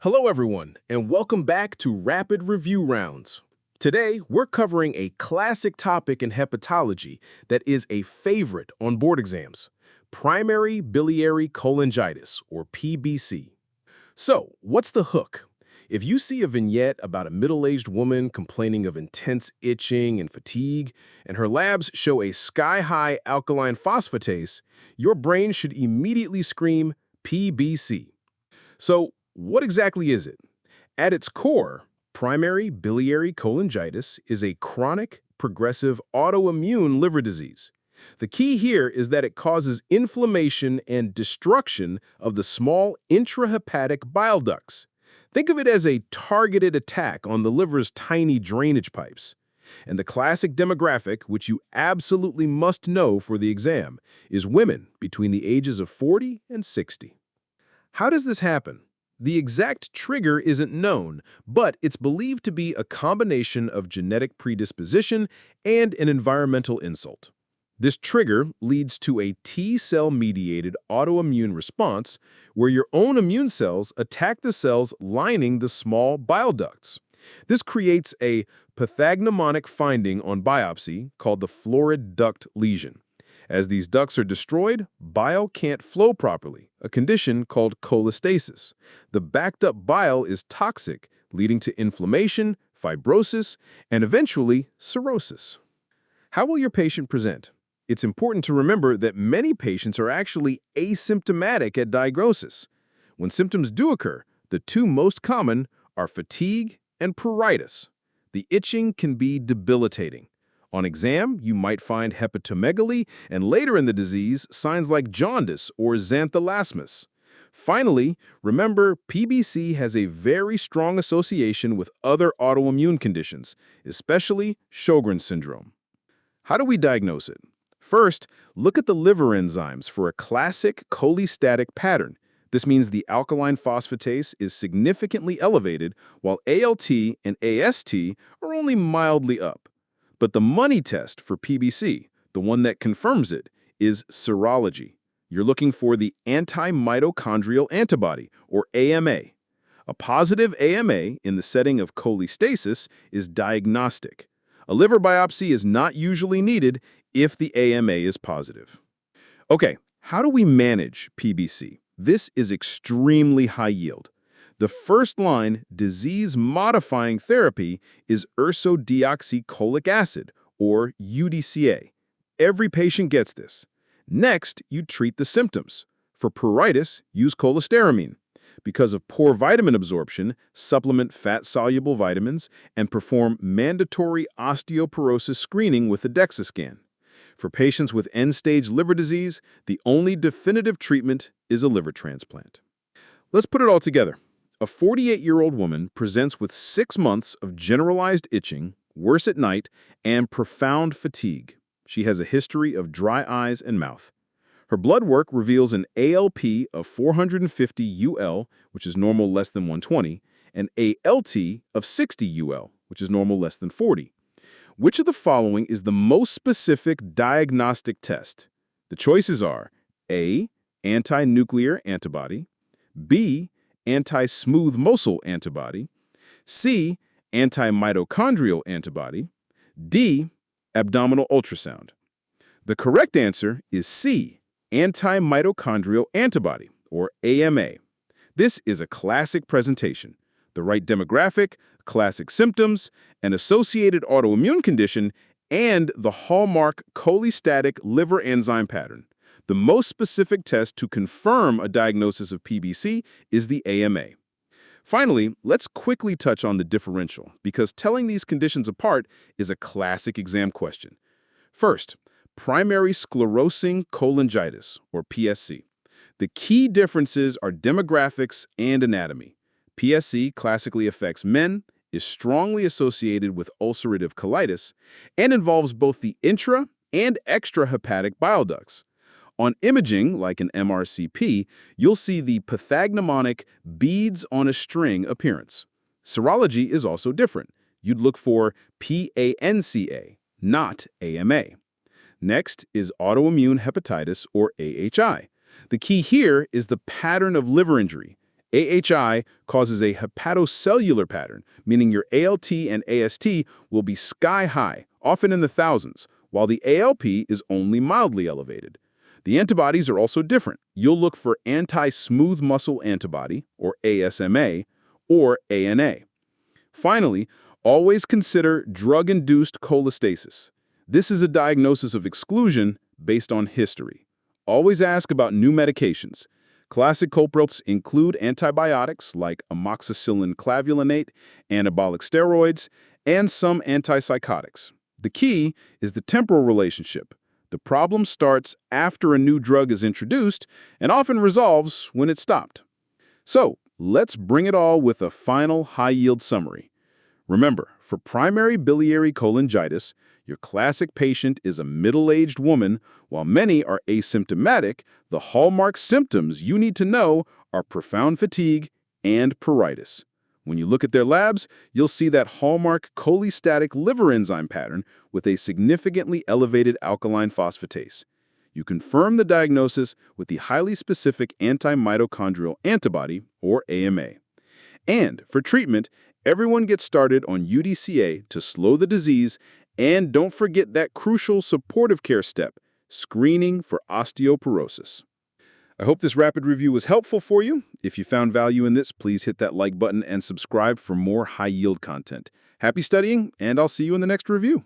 Hello everyone, and welcome back to Rapid Review Rounds. Today, we're covering a classic topic in hepatology that is a favorite on board exams, primary biliary cholangitis, or PBC. So, what's the hook? If you see a vignette about a middle-aged woman complaining of intense itching and fatigue, and her labs show a sky-high alkaline phosphatase, your brain should immediately scream PBC. So, what exactly is it? At its core, primary biliary cholangitis is a chronic, progressive autoimmune liver disease. The key here is that it causes inflammation and destruction of the small intrahepatic bile ducts. Think of it as a targeted attack on the liver's tiny drainage pipes. And the classic demographic, which you absolutely must know for the exam, is women between the ages of 40 and 60. How does this happen? The exact trigger isn't known, but it's believed to be a combination of genetic predisposition and an environmental insult. This trigger leads to a T-cell-mediated autoimmune response where your own immune cells attack the cells lining the small bile ducts. This creates a pathognomonic finding on biopsy called the florid duct lesion. As these ducts are destroyed, bile can't flow properly, a condition called cholestasis. The backed-up bile is toxic, leading to inflammation, fibrosis, and eventually cirrhosis. How will your patient present? It's important to remember that many patients are actually asymptomatic at diagnosis. When symptoms do occur, the two most common are fatigue and pruritus. The itching can be debilitating. On exam, you might find hepatomegaly, and later in the disease, signs like jaundice or xanthelasmus. Finally, remember, PBC has a very strong association with other autoimmune conditions, especially Sjogren's syndrome. How do we diagnose it? First, look at the liver enzymes for a classic cholestatic pattern. This means the alkaline phosphatase is significantly elevated, while ALT and AST are only mildly up. But the money test for PBC, the one that confirms it, is serology. You're looking for the anti-mitochondrial antibody, or AMA. A positive AMA in the setting of cholestasis is diagnostic. A liver biopsy is not usually needed if the AMA is positive. Okay, how do we manage PBC? This is extremely high yield. The first-line disease-modifying therapy is ursodeoxycholic acid, or UDCA. Every patient gets this. Next, you treat the symptoms. For pruritus, use cholestyramine. Because of poor vitamin absorption, supplement fat-soluble vitamins and perform mandatory osteoporosis screening with a DEXA scan. For patients with end-stage liver disease, the only definitive treatment is a liver transplant. Let's put it all together. A 48-year-old woman presents with 6 months of generalized itching, worse at night, and profound fatigue. She has a history of dry eyes and mouth. Her blood work reveals an ALP of 450 UL, which is normal less than 120, and ALT of 60 UL, which is normal less than 40. Which of the following is the most specific diagnostic test? The choices are A, anti-nuclear antibody, B, anti-smooth muscle antibody, C, anti-mitochondrial antibody, D, abdominal ultrasound. The correct answer is C, anti-mitochondrial antibody, or AMA. This is a classic presentation. The right demographic, classic symptoms, an associated autoimmune condition, and the hallmark cholestatic liver enzyme pattern. The most specific test to confirm a diagnosis of PBC is the AMA. Finally, let's quickly touch on the differential, because telling these conditions apart is a classic exam question. First, primary sclerosing cholangitis, or PSC. The key differences are demographics and anatomy. PSC classically affects men, is strongly associated with ulcerative colitis, and involves both the intra- and extrahepatic bile ducts. On imaging, like an MRCP, you'll see the pathognomonic beads on a string appearance. Serology is also different. You'd look for PANCA, not AMA. Next is autoimmune hepatitis, or AHI. The key here is the pattern of liver injury. AHI causes a hepatocellular pattern, meaning your ALT and AST will be sky high, often in the thousands, while the ALP is only mildly elevated. The antibodies are also different. You'll look for anti-smooth muscle antibody, or ASMA, or ANA. Finally, always consider drug-induced cholestasis. This is a diagnosis of exclusion based on history. Always ask about new medications. Classic culprits include antibiotics like amoxicillin clavulanate, anabolic steroids, and some antipsychotics. The key is the temporal relationship. The problem starts after a new drug is introduced and often resolves when it's stopped. So, let's bring it all with a final high-yield summary. Remember, for primary biliary cholangitis, your classic patient is a middle-aged woman. While many are asymptomatic, the hallmark symptoms you need to know are profound fatigue and pruritus. When you look at their labs, you'll see that hallmark cholestatic liver enzyme pattern with a significantly elevated alkaline phosphatase. You confirm the diagnosis with the highly specific anti-mitochondrial antibody, or AMA. And for treatment, everyone gets started on UDCA to slow the disease, and don't forget that crucial supportive care step, screening for osteoporosis. I hope this rapid review was helpful for you. If you found value in this, please hit that like button and subscribe for more high-yield content. Happy studying, and I'll see you in the next review.